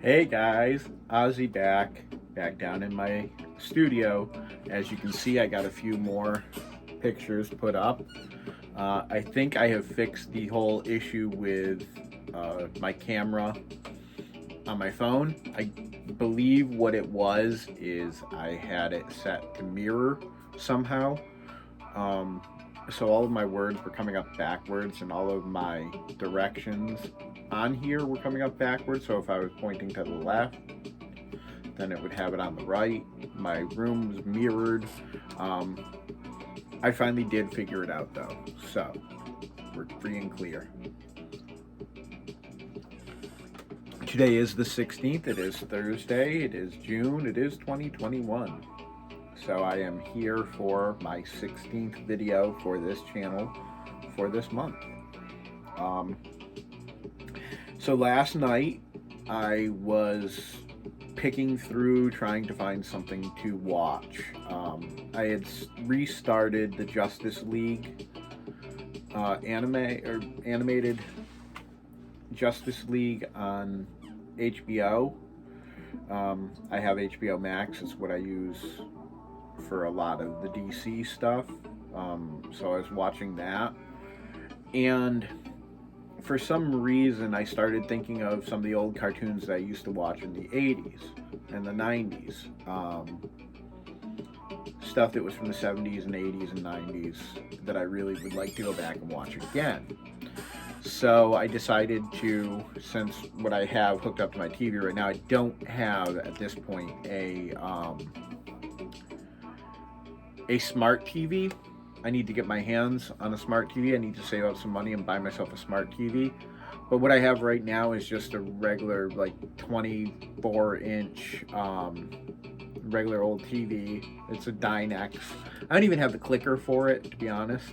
Hey guys, Ozzy back down in my studio. As you can see, I got a few more pictures put up. I think I have fixed the whole issue with my camera on my phone. I believe what it was is I had it set to mirror somehow. Um, so all of my words were coming up backwards, and all of my directions on here were coming up backwards. So if I was pointing to the left, then it would have it on the right. My room was mirrored. Um, I finally did figure it out though, so we're free and clear. Today is the 16th. It is Thursday. It is June. It is 2021. So I am here for my 16th video for this channel for this month. So last night I was picking through trying to find something to watch. I had restarted the Justice League animated Justice League on HBO. I have HBO Max. It's what I use for a lot of the DC stuff. So I was watching that, and for some reason I started thinking of some of the old cartoons that I used to watch in the 80s and the 90s. Stuff that was from the 70s and 80s and 90s that I really would like to go back and watch again. So I decided to, since what I have hooked up to my TV right now, I don't have at this point a smart TV. I need to get my hands on a smart TV. I need to save up some money and buy myself a smart TV. But what I have right now is just a regular, like 24-inch regular old TV. It's a Dynex. I don't even have the clicker for it, to be honest.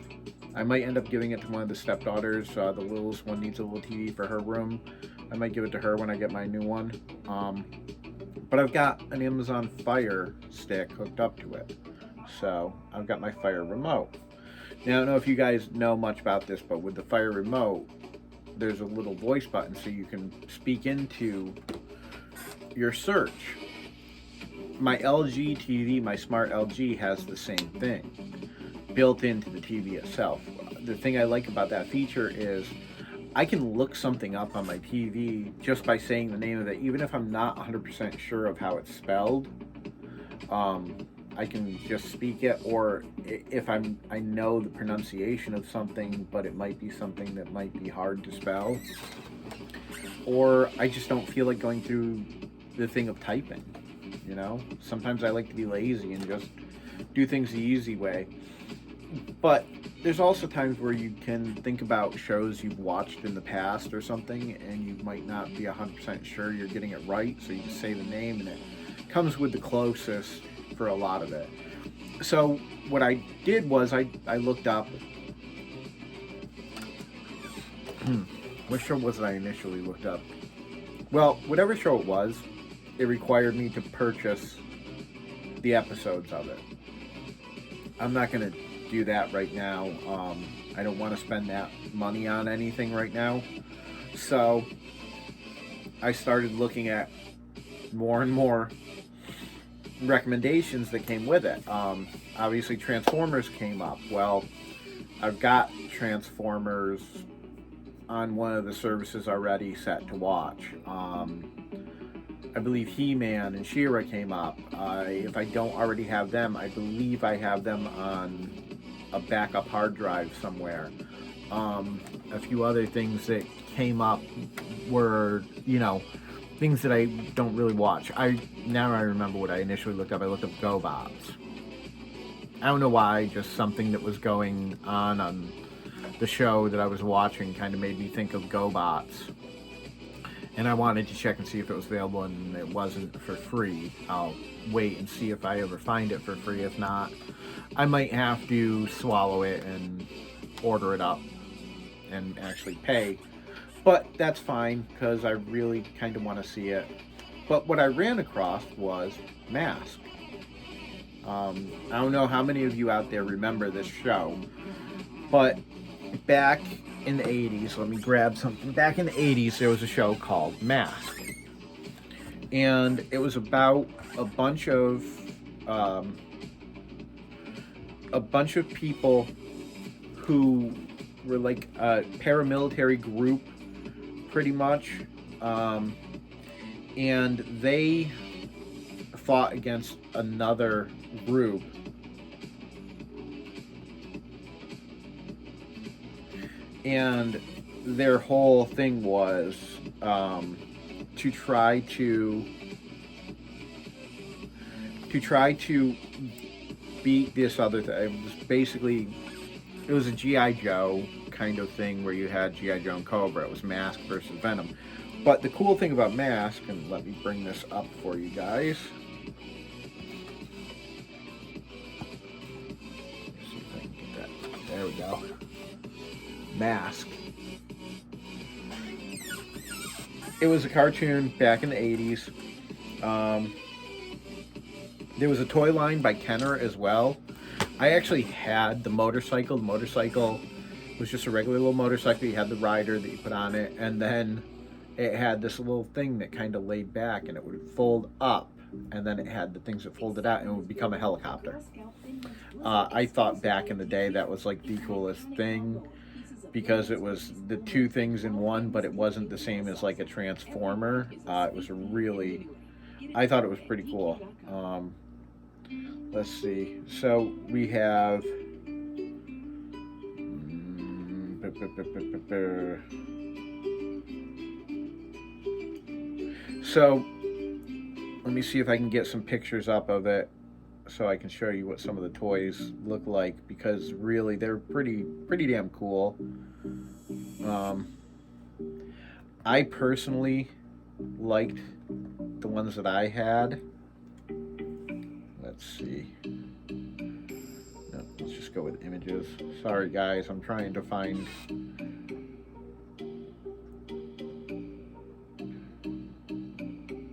I might end up giving it to one of the stepdaughters. The littlest one needs a little TV for her room. I might give it to her when I get my new one. But I've got an Amazon Fire Stick hooked up to it. So I've got my Fire remote. Now, I don't know if you guys know much about this, but with the Fire remote, there's a little voice button so you can speak into your search. My LG TV, my smart LG, has the same thing built into the TV itself. The thing I like about that feature is I can look something up on my TV just by saying the name of it, even if I'm not 100% sure of how it's spelled. I can just speak it, or if I know the pronunciation of something, but it might be something that might be hard to spell, or I just don't feel like going through the thing of typing. You know, sometimes I like to be lazy and just do things the easy way. But there's also times where you can think about shows you've watched in the past or something, and you might not be 100% sure you're getting it right, so you just say the name and it comes with the closest for a lot of it. So what I did was I looked up, what show was it I initially looked up? Well, whatever show it was, it required me to purchase the episodes of it. I'm not going to do that right now. I don't want to spend that money on anything right now. So I started looking at more and more recommendations that came with it. Obviously Transformers came up. Well, I've got Transformers on one of the services already set to watch. I believe He-Man and She-Ra came up. If I don't already have them, I believe I have them on a backup hard drive somewhere. A few other things that came up were, things that I don't really watch. Now I remember what I initially looked up. I looked up GoBots. I don't know why, just something that was going on the show that I was watching kind of made me think of GoBots. And I wanted to check and see if it was available, and it wasn't for free. I'll wait and see if I ever find it for free. If not, I might have to swallow it and order it up and actually pay. But that's fine, because I really kind of want to see it. But what I ran across was Mask. I don't know how many of you out there remember this show, but back in the 80s, let me grab something. Back in the 80s, there was a show called Mask. and it was about a bunch of um, people who were like a paramilitary group, pretty much, and they fought against another group. And their whole thing was to try to beat this other thing. It was basically, it was a G.I. Joe kind of thing where you had G.I. Joe and Cobra. It was Mask versus Venom. But the cool thing about Mask, and let me bring this up for you guys. Let's see if I can get that. There we go. Mask. It was a cartoon back in the 80s. There was a toy line by Kenner as well. I actually had the motorcycle. The motorcycle was just a regular little motorcycle. You had the rider that you put on it, and then it had this little thing that kind of laid back, and it would fold up, and then it had the things that folded out, and it would become a helicopter. I thought back in the day that was like the coolest thing, because it was the two things in one, but it wasn't the same as like a transformer. It was really, I thought it was pretty cool. Let's see. So we have so let me see if I can get some pictures up of it so I can show you what some of the toys look like, because really they're pretty damn cool. I personally liked the ones that I had. Let's see. No, let's just go with images. Sorry guys, I'm trying to find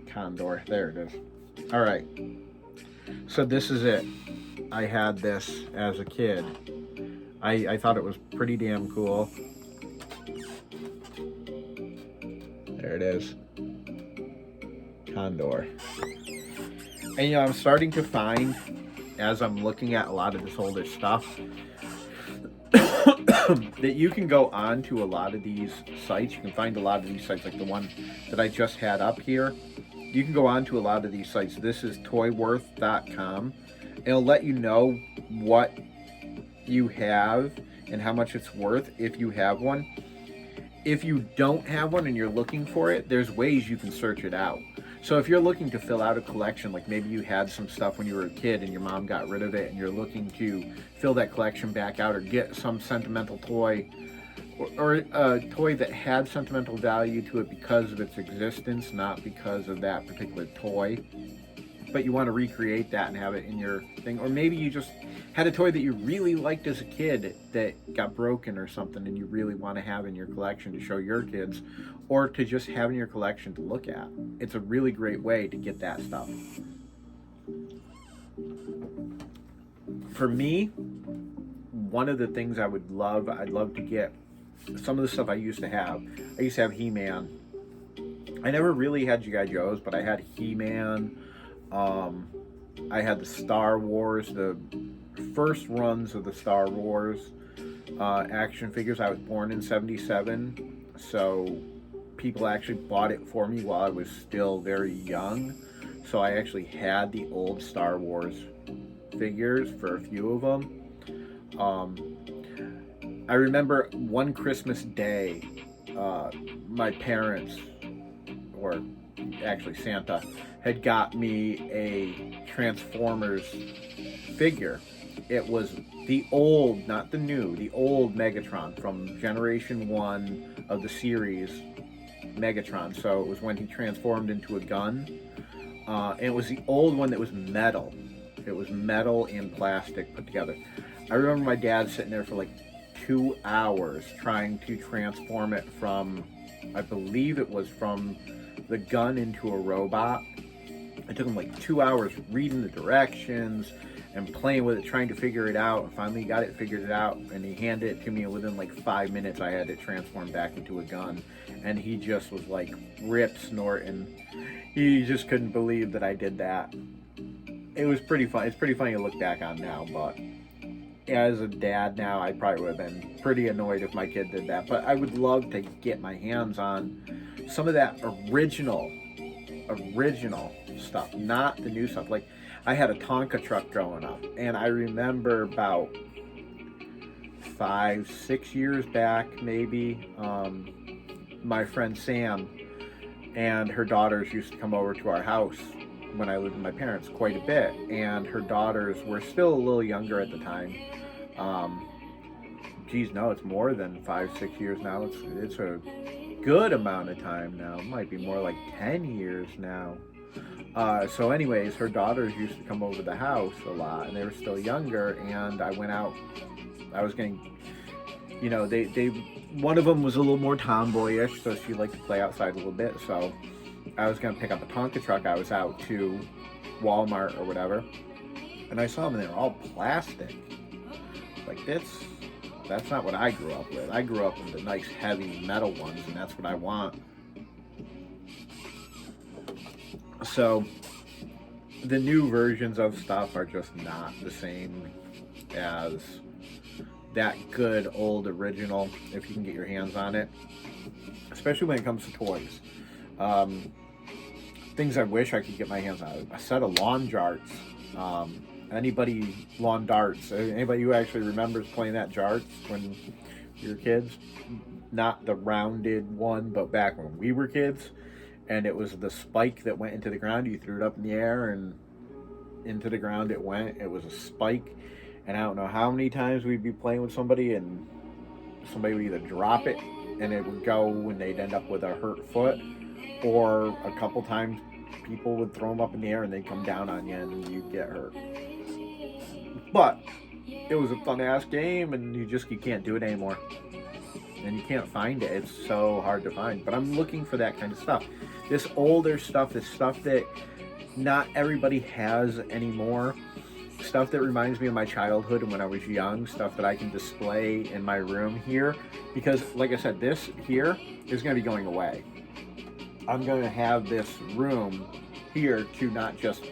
Condor. There it is. All right. So this is it. I had this as a kid. I thought it was pretty damn cool. There it is. Condor. And I'm starting to find, as I'm looking at a lot of this older stuff, that you can go on to a lot of these sites. You can find a lot of these sites, like the one that I just had up here. You can go on to a lot of these sites. This is toyworth.com. It'll let you know what you have and how much it's worth if you have one. If you don't have one and you're looking for it, there's ways you can search it out. So if you're looking to fill out a collection, like maybe you had some stuff when you were a kid and your mom got rid of it, and you're looking to fill that collection back out, or get some sentimental toy, or a toy that had sentimental value to it because of its existence, not because of that particular toy, but you want to recreate that and have it in your thing. Or maybe you just had a toy that you really liked as a kid that got broken or something, and you really want to have in your collection to show your kids, or to just have in your collection to look at. It's a really great way to get that stuff. For me, one of the things I'd love to get, some of the stuff I used to have. I used to have He-Man. I never really had G.I. Joes, but I had He-Man. I had the Star Wars, the first runs of the Star Wars action figures. I was born in '77, so people actually bought it for me while I was still very young. So I actually had the old Star Wars figures for a few of them. I remember one Christmas day, my parents, or actually Santa, had got me a Transformers figure. It was the old, not the new, the old Megatron from Generation 1 of the series Megatron. So it was when he transformed into a gun. And it was the old one that was metal. It was metal and plastic put together. I remember my dad sitting there for like 2 hours trying to transform it from, I believe it was from the gun into a robot. It took him like 2 hours reading the directions and playing with it, trying to figure it out. And finally got it figured out, and he handed it to me, and within like 5 minutes I had it transformed back into a gun. And he just was like rip snorting. He just couldn't believe that I did that. It was pretty fun. It's pretty funny to look back on now, but as a dad now, I probably would have been pretty annoyed if my kid did that. But I would love to get my hands on some of that original stuff, not the new stuff. Like, I had a Tonka truck growing up, and I remember about 5-6 years back, maybe, my friend Sam and her daughters used to come over to our house when I lived with my parents quite a bit, and her daughters were still a little younger at the time. Geez, no, it's more than 5-6 years now. It's a good amount of time now. It might be more like 10 years now. So anyways, her daughters used to come over to the house a lot, and they were still younger, and I went out. I was getting, you know, they one of them was a little more tomboyish, so she liked to play outside a little bit, so I was going to pick up a Tonka truck. I was out to Walmart or whatever, and I saw them, and they were all plastic. Like, that's not what I grew up with. I grew up with the nice heavy metal ones, and that's what I want. So the new versions of stuff are just not the same as that good old original, if you can get your hands on it, especially when it comes to toys. Things I wish I could get my hands on: a set of lawn darts. Anybody who actually remembers playing that darts when you were kids? Not the rounded one, but back when we were kids, and it was the spike that went into the ground. You threw it up in the air and into the ground it went. It was a spike, and I don't know how many times we'd be playing with somebody, and somebody would either drop it and it would go, and they'd end up with a hurt foot, or a couple times people would throw them up in the air and they'd come down on you and you'd get hurt. But it was a fun ass game, and you can't do it anymore, and you can't find it. It's so hard to find. But I'm looking for that kind of stuff. This older stuff, this stuff that not everybody has anymore, stuff that reminds me of my childhood and when I was young, stuff that I can display in my room here, because like I said, this here is going to be going away. I'm going to have this room here to not just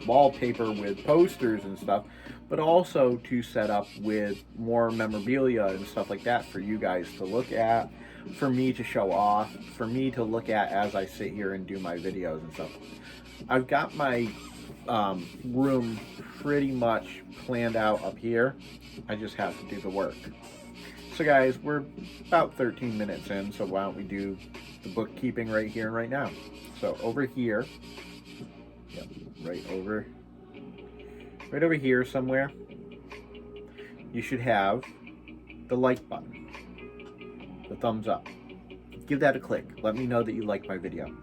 wallpaper with posters and stuff, but also to set up with more memorabilia and stuff like that for you guys to look at, for me to show off, for me to look at as I sit here and do my videos and stuff. I've got my room pretty much planned out up here. I just have to do the work. So guys, we're about 13 minutes in, so why don't we do the bookkeeping right here and right now. So over here, yep, right over here somewhere, you should have the like button, the thumbs up. Give that a click. Let me know that you like my video.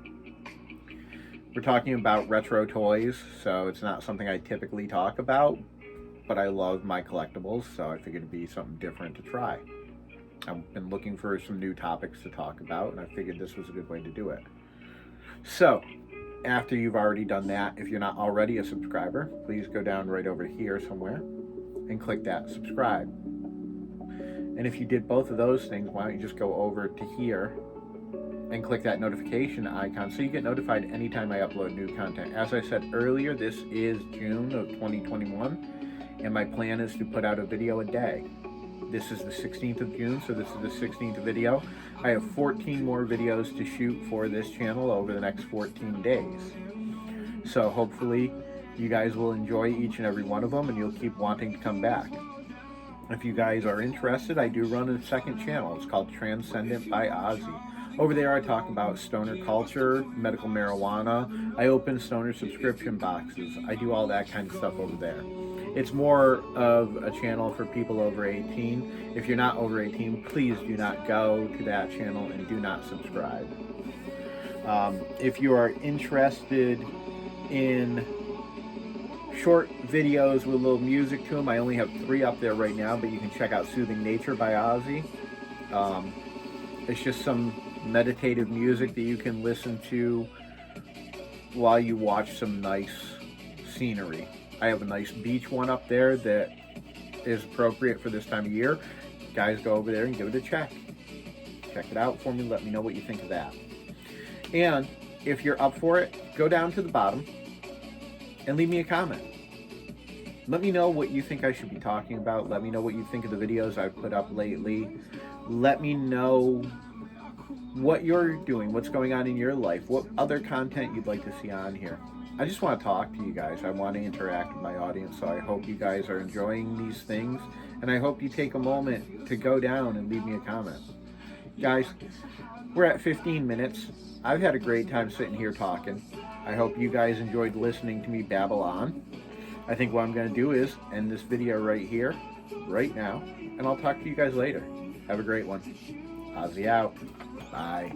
We're talking about retro toys, so it's not something I typically talk about, but I love my collectibles, so I figured it'd be something different to try. I've been looking for some new topics to talk about, and I figured this was a good way to do it. So, after you've already done that, if you're not already a subscriber, please go down right over here somewhere and click that subscribe. And if you did both of those things, why don't you just go over to here and click that notification icon so you get notified anytime I upload new content. As I said earlier, this is June of 2021, and my plan is to put out a video a day. This is the 16th of June, so this is the 16th video. I have 14 more videos to shoot for this channel over the next 14 days. So hopefully you guys will enjoy each and every one of them, and you'll keep wanting to come back. If you guys are interested, I do run a second channel. It's called Transcendent by Ozzy. Over there I talk about stoner culture, medical marijuana. I open stoner subscription boxes. I do all that kind of stuff over there. It's more of a channel for people over 18. If you're not over 18, please do not go to that channel and do not subscribe. If you are interested in short videos with a little music to them, I only have 3 up there right now, but you can check out Soothing Nature by Ozzy. It's just some meditative music that you can listen to while you watch some nice scenery. I have a nice beach one up there that is appropriate for this time of year. Guys, go over there and give it a check. Check it out for me. Let me know what you think of that. And if you're up for it, go down to the bottom and leave me a comment. Let me know what you think I should be talking about. Let me know what you think of the videos I've put up lately. Let me know what you're doing, what's going on in your life, what other content you'd like to see on here. I just want to talk to you guys. I want to interact with my audience, so I hope you guys are enjoying these things, and I hope you take a moment to go down and leave me a comment. Guys, we're at 15 minutes. I've had a great time sitting here talking. I hope you guys enjoyed listening to me babble on. I think what I'm going to do is end this video right here, right now, and I'll talk to you guys later. Have a great one. Ozzy out. Bye.